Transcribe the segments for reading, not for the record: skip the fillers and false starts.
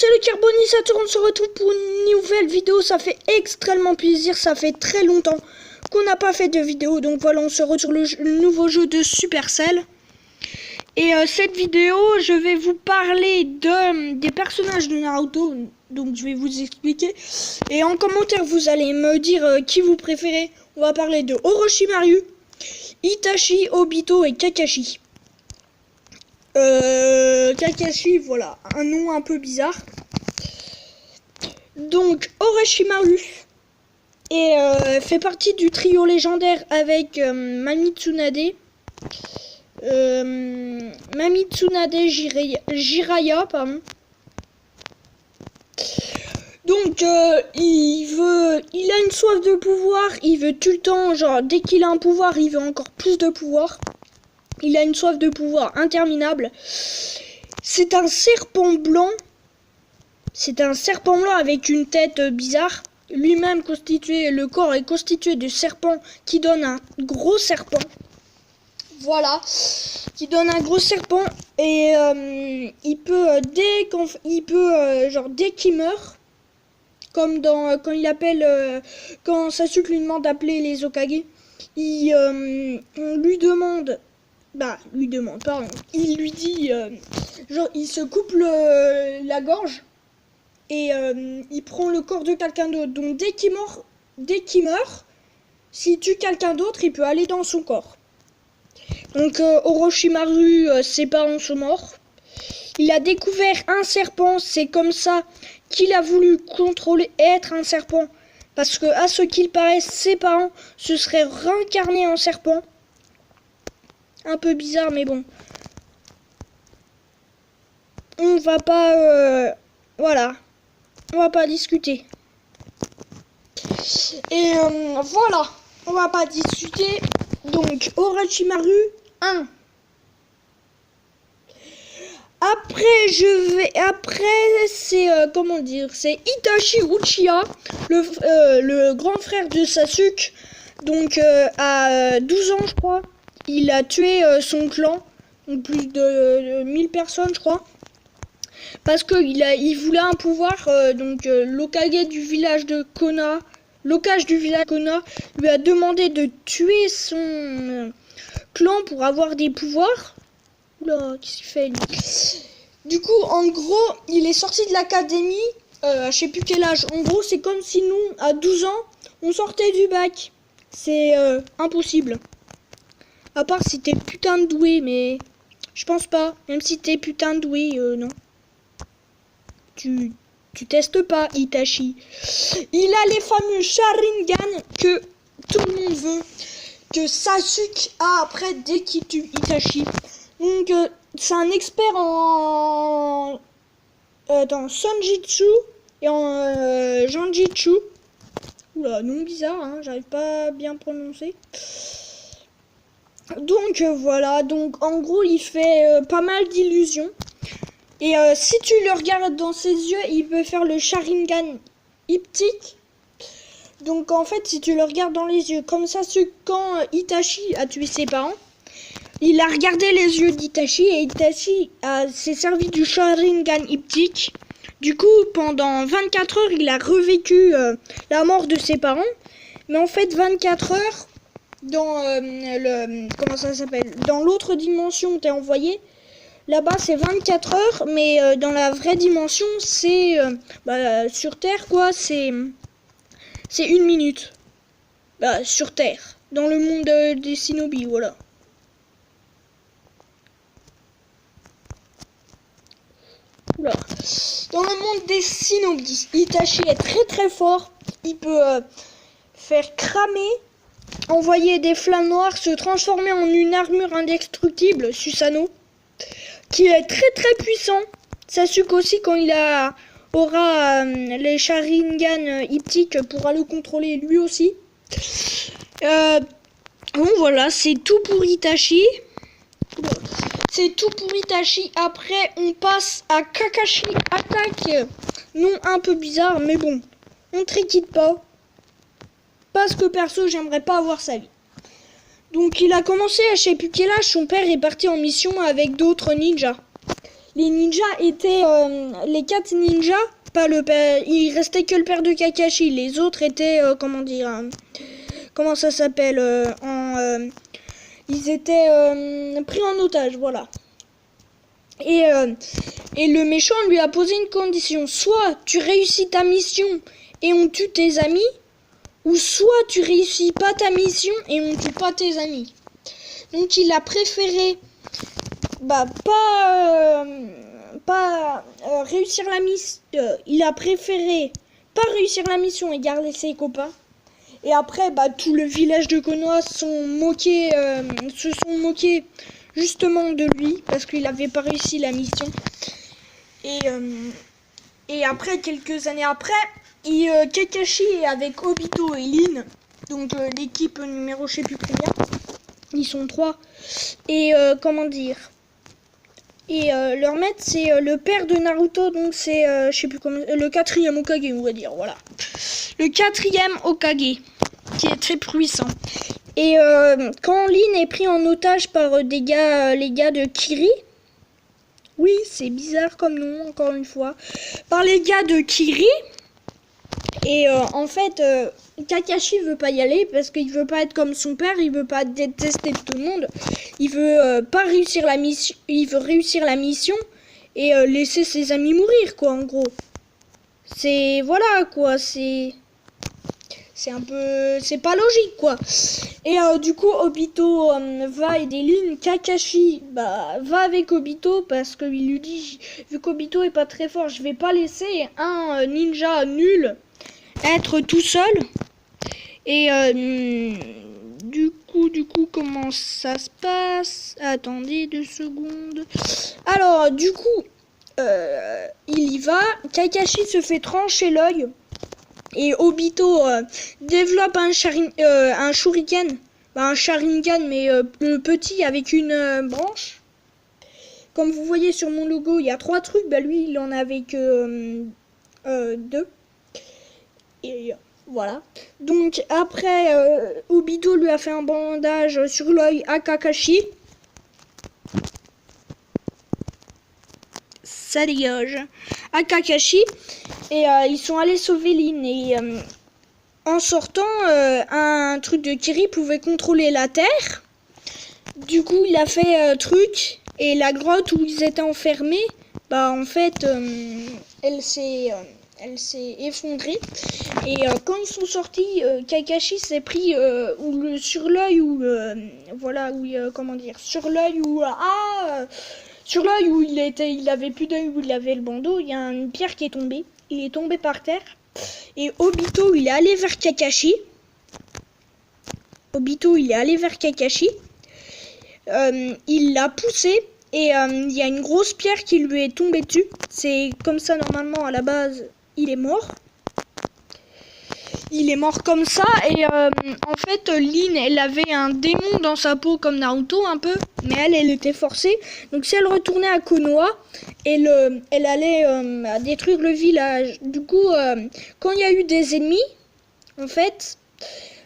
c'est le Carbonisateur, on se retrouve pour une nouvelle vidéo, ça fait extrêmement plaisir, ça fait très longtemps qu'on n'a pas fait de vidéo, donc voilà, on se retrouve sur le nouveau jeu de Supercell. Et cette vidéo, je vais vous parler des personnages de Naruto, donc je vais vous expliquer. Et en commentaire, vous allez me dire qui vous préférez. On va parler de Orochimaru, Itachi, Obito et Kakashi. Kakashi, voilà, un nom un peu bizarre. Donc Orochimaru fait partie du trio légendaire avec Mami Tsunade, Jiraiya, pardon. Donc il a une soif de pouvoir, il veut tout le temps, genre dès qu'il a un pouvoir, il veut encore plus de pouvoir. Il a une soif de pouvoir interminable. C'est un serpent blanc. C'est un serpent blanc avec une tête bizarre. Lui-même constitué, le corps est constitué de serpents qui donne un gros serpent. Voilà, qui donne un gros serpent et il peut dès qu'il meurt, comme quand il appelle quand Sasuke lui demande d'appeler les Hokage, on lui demande. Il lui dit, il se coupe la gorge et il prend le corps de quelqu'un d'autre. Donc dès qu'il meurt, s'il tue quelqu'un d'autre, il peut aller dans son corps. Donc Orochimaru, ses parents sont morts. Il a découvert un serpent, c'est comme ça qu'il a voulu être un serpent. Parce que à ce qu'il paraît, ses parents se seraient réincarnés en serpent. Un peu bizarre, mais bon. On va pas... voilà. On va pas discuter. Et voilà. On va pas discuter. Donc, Orochimaru 1. Après, c'est... comment dire? C'est Itachi Uchiha, le grand frère de Sasuke. Donc, à 12 ans, je crois. Il a tué son clan, donc plus de 1000 personnes, je crois, parce que il voulait un pouvoir. L'Hokage du village de Konoha, lui a demandé de tuer son clan pour avoir des pouvoirs. Oula, qu'est-ce qu'il fait lui? Du coup, en gros, il est sorti de l'académie, je sais plus quel âge. En gros, c'est comme si nous, à 12 ans, on sortait du bac. C'est impossible. À part si t'es putain de doué, mais je pense pas. Même si t'es putain de doué, non. Tu testes pas, Itachi. Il a les fameux Sharingan que tout le monde veut. Que Sasuke a après dès qu'il tue Itachi. Donc, c'est un expert dans Sonjitsu et en Janjitsu. Oula, nom bizarre, hein, j'arrive pas à bien prononcer. Donc voilà, donc en gros il fait pas mal d'illusions. Et si tu le regardes dans ses yeux, il peut faire le Sharingan Hyptique. Donc en fait si tu le regardes dans les yeux, comme ça quand Itachi a tué ses parents, il a regardé les yeux d'Itachi et Itachi s'est servi du Sharingan Hyptique. Du coup pendant 24 heures il a revécu la mort de ses parents. Mais en fait 24 heures... dans comment ça s'appelle, dans l'autre dimension où t'es envoyé, là-bas c'est 24 heures, mais dans la vraie dimension c'est sur Terre quoi, c'est 1 minute sur Terre, dans le monde des shinobi. Voilà. Oula. Dans le monde des shinobi, Itachi est très très fort. Il peut faire cramer, envoyer des flammes noires, se transformer en une armure indestructible, Susanoo, qui est très très puissant. Sasuke aussi, quand il aura les Sharingan Hyptiques, pourra le contrôler lui aussi. Bon voilà, c'est tout pour Itachi. C'est tout pour Itachi. Après, on passe à Kakashi Attaque. Nom un peu bizarre, mais bon, on triquide pas. Parce que perso, j'aimerais pas avoir sa vie. Donc il a commencé à je sais plus quel âge, son père est parti en mission avec d'autres ninjas. les ninjas étaient les 4 ninjas, pas le père, il restait que le père de Kakashi. Les autres étaient comment dire, comment ça s'appelle, ils étaient pris en otage, voilà. Et le méchant lui a posé une condition. Soit tu réussis ta mission et on tue tes amis, ou soit tu réussis pas ta mission et on tue pas tes amis. Donc il a préféré pas réussir la mission. Il a préféré pas réussir la mission et garder ses copains. Et après, tout le village de Konoha se sont moqués justement de lui parce qu'il n'avait pas réussi la mission. Et après, quelques années après, Kakashi est avec Obito et Lin, donc l'équipe numéro je sais plus combien. Ils sont 3. Et comment dire, et leur maître c'est le père de Naruto, donc c'est je sais plus comment, le 4e Hokage, on va dire, voilà. Le 4e Hokage, qui est très puissant. Et quand Lin est pris en otage par les gars de Kiri, oui c'est bizarre comme nom encore une fois, par les gars de Kiri, et en fait Kakashi veut pas y aller parce qu'il veut pas être comme son père, il veut pas détester tout le monde, il veut pas réussir la mission, il veut réussir la mission et laisser ses amis mourir quoi, en gros. C'est voilà quoi, c'est un peu, c'est pas logique quoi. Et du coup Obito va aider Lin. Kakashi va avec Obito parce qu'il lui dit, vu qu'Obito est pas très fort, je vais pas laisser un ninja nul être tout seul. Et du coup comment ça se passe? Attendez 2 secondes. Alors du coup il y va. Kakashi se fait trancher l'œil. Et Obito développe un shuriken, un Sharingan, mais le petit avec une branche. Comme vous voyez sur mon logo, il y a 3 trucs. Lui, il en avait que 2. Et voilà. Donc après, Obito lui a fait un bandage sur l'œil à Kakashi. Ça dégage. À Kakashi. Et ils sont allés sauver Lin. Et en sortant, un truc de Kiri pouvait contrôler la terre. Du coup, il a fait truc. Et la grotte où ils étaient enfermés, en fait, elle s'est effondrée. Et quand ils sont sortis, Kakashi s'est pris sur l'œil voilà, comment dire, sur l'œil sur l'œil où il avait plus d'œil, où il avait le bandeau, il y a une pierre qui est tombée. Il est tombé par terre. Et Obito, il est allé vers Kakashi. Il l'a poussé. Et il y a une grosse pierre qui lui est tombée dessus. C'est comme ça, normalement, à la base, il est mort. Il est mort comme ça. Et en fait, Lin, elle avait un démon dans sa peau comme Naruto un peu. Mais elle était forcée. Donc si elle retournait à Konoha, elle allait détruire le village. Du coup, quand il y a eu des ennemis, en fait,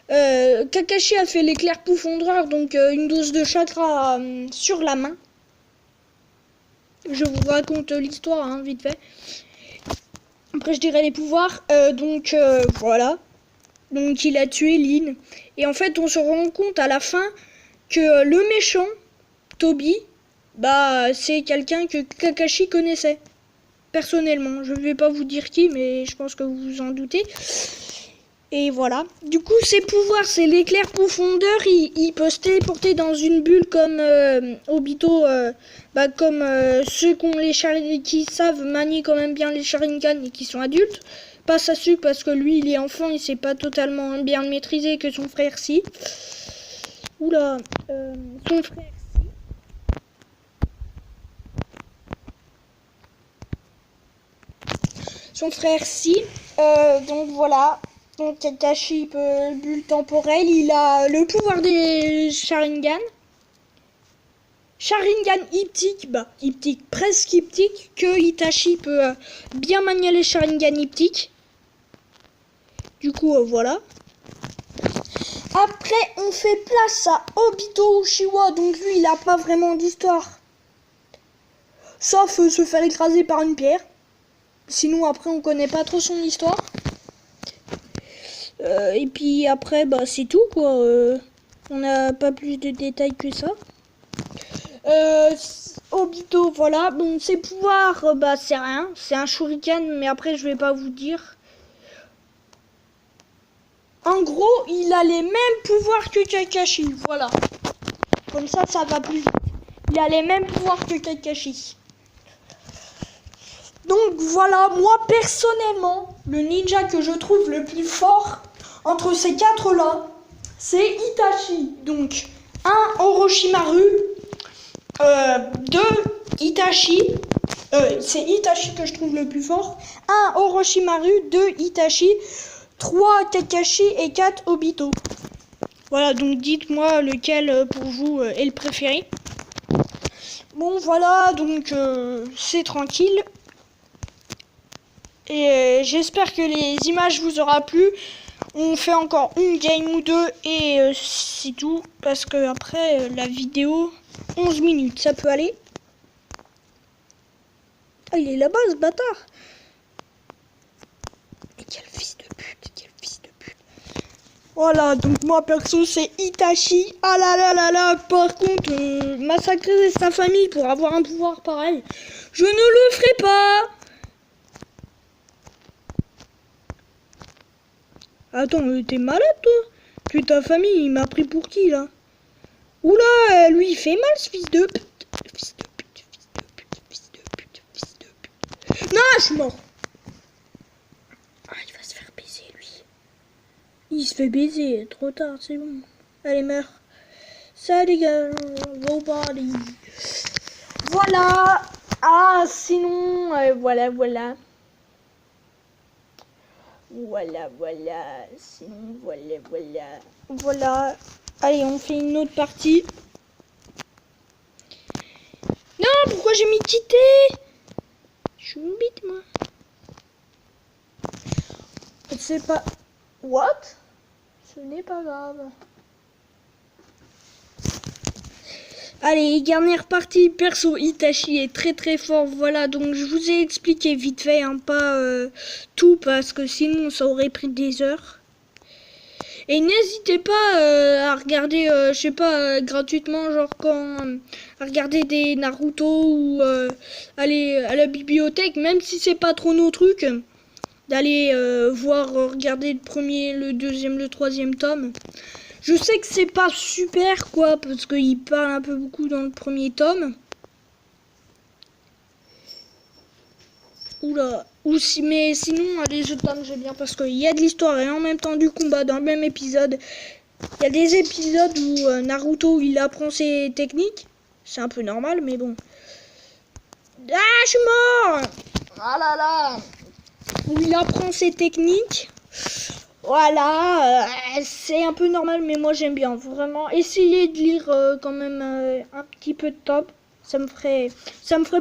Kakashi a fait l'éclair profondeur. Donc une dose de chakra sur la main. Je vous raconte l'histoire, vite fait. Après, je dirai les pouvoirs. Donc voilà. Donc il a tué Lin. Et en fait, on se rend compte à la fin que le méchant, Toby, c'est quelqu'un que Kakashi connaissait. Personnellement. Je ne vais pas vous dire qui, mais je pense que vous vous en doutez. Et voilà. Du coup, ses pouvoirs, c'est l'éclair profondeur. Il peut se téléporter dans une bulle comme Obito, comme ceux qui savent manier quand même bien les Sharingan et qui sont adultes. Pas Sasuke parce que lui, il est enfant, il sait pas totalement bien le maîtriser que son frère si. Oula, son frère si. Son frère si. Donc voilà. Donc Kakashi peut bulle temporelle, il a le pouvoir des Sharingan. Sharingan hyptique, presque hyptique, que Itachi peut bien manier les Sharingan hyptiques. Du coup, voilà. Après, on fait place à Obito Uchiwa, donc lui, il n'a pas vraiment d'histoire. sauf se faire écraser par une pierre. Sinon après on connaît pas trop son histoire. Et puis après bah c'est tout quoi. On n'a pas plus de détails que ça. Obito, voilà. Bon, ses pouvoirs, bah c'est rien. C'est un shuriken, mais après je vais pas vous dire. En gros, il a les mêmes pouvoirs que Kakashi, voilà. Comme ça va plus vite. Il a les mêmes pouvoirs que Kakashi. Donc voilà, moi personnellement, le ninja que je trouve le plus fort entre ces quatre-là, c'est Itachi. Donc, 1 Orochimaru, 2 Itachi, c'est Itachi que je trouve le plus fort. 1 Orochimaru, 2 Itachi, 3 Kakashi et 4 Obito. Voilà, donc dites-moi lequel pour vous est le préféré. Bon voilà, donc c'est tranquille. Et j'espère que les images vous aura plu. On fait encore une game ou deux et c'est tout. Parce que après la vidéo, 11 minutes, ça peut aller. Ah, il est là-bas ce bâtard. Mais quel fils de pute, quel fils de pute. Voilà, donc moi perso c'est Itachi. Ah là là là là, par contre, massacrer sa famille pour avoir un pouvoir pareil, je ne le ferai pas. Attends, t'es malade toi? Que ta famille, il m'a pris pour qui là? Oula, lui il fait mal ce fils de pute. Fils de pute, fils de pute, fils de pute, fils de pute. Non, je suis mort. Ah, il va se faire baiser lui. Il se fait baiser, trop tard, c'est bon. Allez, meurs. Ça les gars, nobody. Voilà. Ah, sinon, voilà. Voilà, sinon, voilà. Allez, on fait une autre partie. Non, pourquoi j'ai mis quitter? Je suis une bite, moi. C'est pas... What? Ce n'est pas grave. Allez, dernière partie, perso, Itachi est très très fort, voilà, donc je vous ai expliqué vite fait, hein, pas tout, parce que sinon ça aurait pris des heures. Et n'hésitez pas à regarder, je sais pas, gratuitement, genre quand, à regarder des Naruto ou aller à la bibliothèque, même si c'est pas trop nos trucs, d'aller voir, regarder le premier, le deuxième, le troisième tome. Je sais que c'est pas super quoi, parce qu'il parle un peu beaucoup dans le premier tome. Oula, mais sinon les autres tomes j'aime bien parce qu'il y a de l'histoire et en même temps du combat dans le même épisode. Il y a des épisodes où Naruto il apprend ses techniques. C'est un peu normal mais bon. Ah, je suis mort! Ah là là! Où il apprend ses techniques. Voilà, c'est un peu normal, mais moi j'aime bien. Vraiment, essayez de lire quand même un petit peu de top. Ça me ferait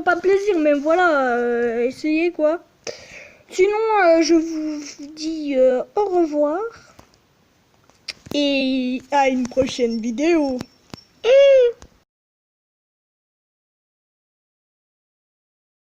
pas plaisir, mais voilà, essayez quoi. Sinon, je vous dis au revoir et à une prochaine vidéo.